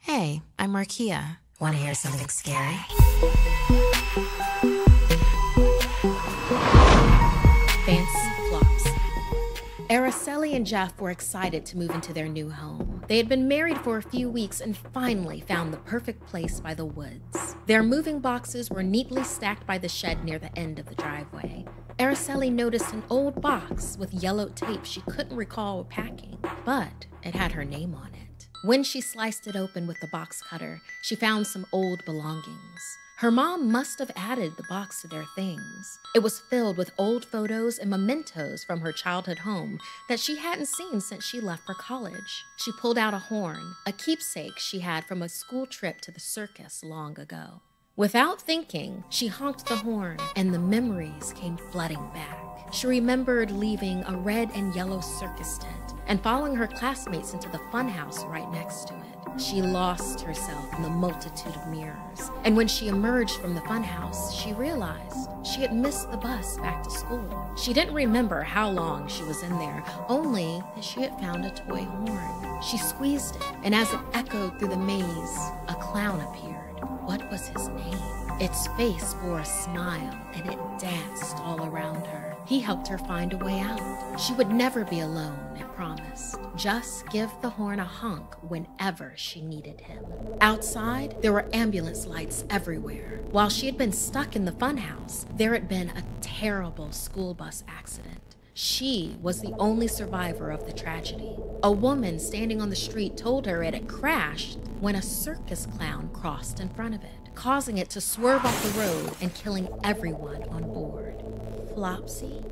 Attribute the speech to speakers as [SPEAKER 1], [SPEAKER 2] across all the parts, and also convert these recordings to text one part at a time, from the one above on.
[SPEAKER 1] Hey, I'm Markia. Want to hear something scary?
[SPEAKER 2] Fancy Flopsy. Araceli and Jeff were excited to move into their new home. They had been married for a few weeks and finally found the perfect place by the woods. Their moving boxes were neatly stacked by the shed near the end of the driveway. Araceli noticed an old box with yellowed tape she couldn't recall packing, but it had her name on it. When she sliced it open with the box cutter, she found some old belongings. Her mom must have added the box to their things. It was filled with old photos and mementos from her childhood home that she hadn't seen since she left for college. She pulled out a horn, a keepsake she had from a school trip to the circus long ago. Without thinking, she honked the horn, and the memories came flooding back. She remembered leaving a red and yellow circus tent and following her classmates into the funhouse right next to it. She lost herself in the multitude of mirrors, and when she emerged from the funhouse, she realized she had missed the bus back to school. She didn't remember how long she was in there, only that she had found a toy horn. She squeezed it, and as it echoed through the maze, a clown appeared. What was his name? Its face bore a smile, and it danced all around her. He helped her find a way out. She would never be alone, it promised. Just give the horn a honk whenever she needed him. Outside, there were ambulance lights everywhere. While she had been stuck in the funhouse, there had been a terrible school bus accident. She was the only survivor of the tragedy. A woman standing on the street told her it had crashed when a circus clown crossed in front of it, causing it to swerve off the road and killing everyone on board. Flopsy?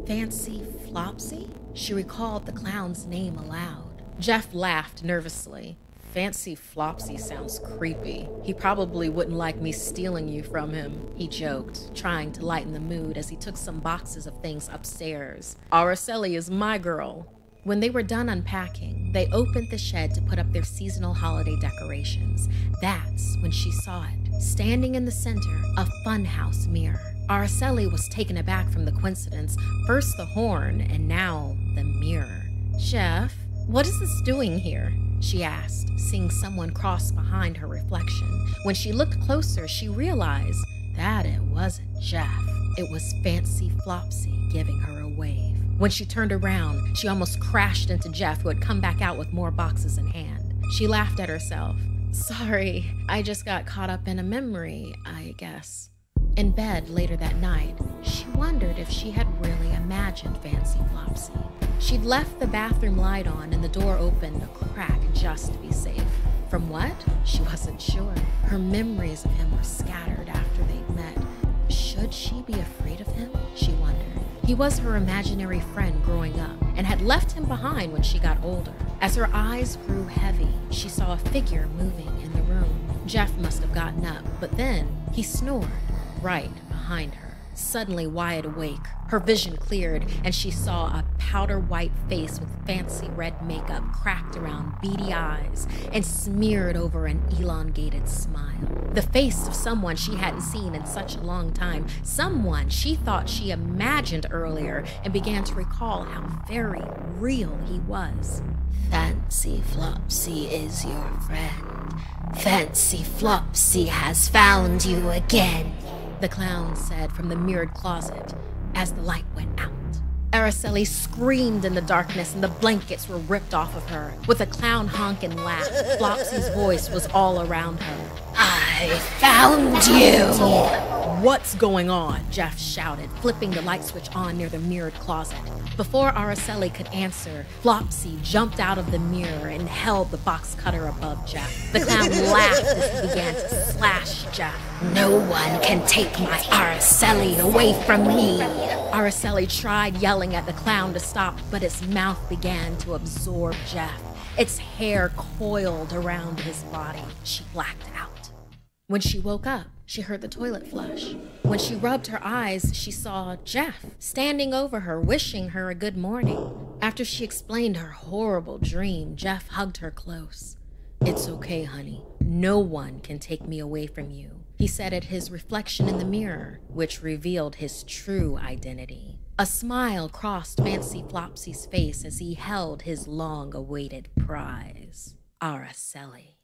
[SPEAKER 2] Fancy Flopsy? She recalled the clown's name aloud. Jeff laughed nervously. Fancy Flopsy sounds creepy. He probably wouldn't like me stealing you from him, he joked, trying to lighten the mood as he took some boxes of things upstairs. Araceli is my girl. When they were done unpacking, they opened the shed to put up their seasonal holiday decorations. That's when she saw it, standing in the center, a funhouse mirror. Araceli was taken aback from the coincidence, first the horn and now the mirror. Jeff, what is this doing here? She asked, seeing someone cross behind her reflection. When she looked closer, she realized that it wasn't Jeff. It was Fancy Flopsy giving her a wave. When she turned around, she almost crashed into Jeff, who had come back out with more boxes in hand. She laughed at herself. Sorry, I just got caught up in a memory, I guess. In bed later that night, she wondered if she had really imagined Fancy Flopsy. She'd left the bathroom light on and the door opened a crack just to be safe. From what? She wasn't sure. Her memories of him were scattered after they'd met. Should she be afraid of him? She wondered. He was her imaginary friend growing up and had left him behind when she got older. As her eyes grew heavy, she saw a figure moving in the room. Jeff must have gotten up, but then he snored right behind her. Suddenly wide awake, her vision cleared and she saw a powder white face with fancy red makeup cracked around beady eyes and smeared over an elongated smile. The face of someone she hadn't seen in such a long time, someone she thought she imagined earlier, and began to recall how very real he was.
[SPEAKER 3] Fancy Flopsy is your friend. Fancy Flopsy has found you again,
[SPEAKER 2] the clown said from the mirrored closet as the light went out. Araceli screamed in the darkness and the blankets were ripped off of her. With a clown honk and laugh, Flopsy's voice was all around her.
[SPEAKER 3] I found you!
[SPEAKER 2] What's going on? Jeff shouted, flipping the light switch on near the mirrored closet. Before Araceli could answer, Flopsy jumped out of the mirror and held the box cutter above Jeff. The clown laughed as he began to slash Jeff.
[SPEAKER 3] No one can take my Araceli away from me.
[SPEAKER 2] Araceli tried yelling at the clown to stop, but its mouth began to absorb Jeff. Its hair coiled around his body. She blacked out. When she woke up, she heard the toilet flush. When she rubbed her eyes, she saw Jeff standing over her, wishing her a good morning. After she explained her horrible dream, Jeff hugged her close. It's okay, honey. No one can take me away from you, he said at his reflection in the mirror, which revealed his true identity. A smile crossed Fancy Flopsy's face as he held his long-awaited prize, Araceli.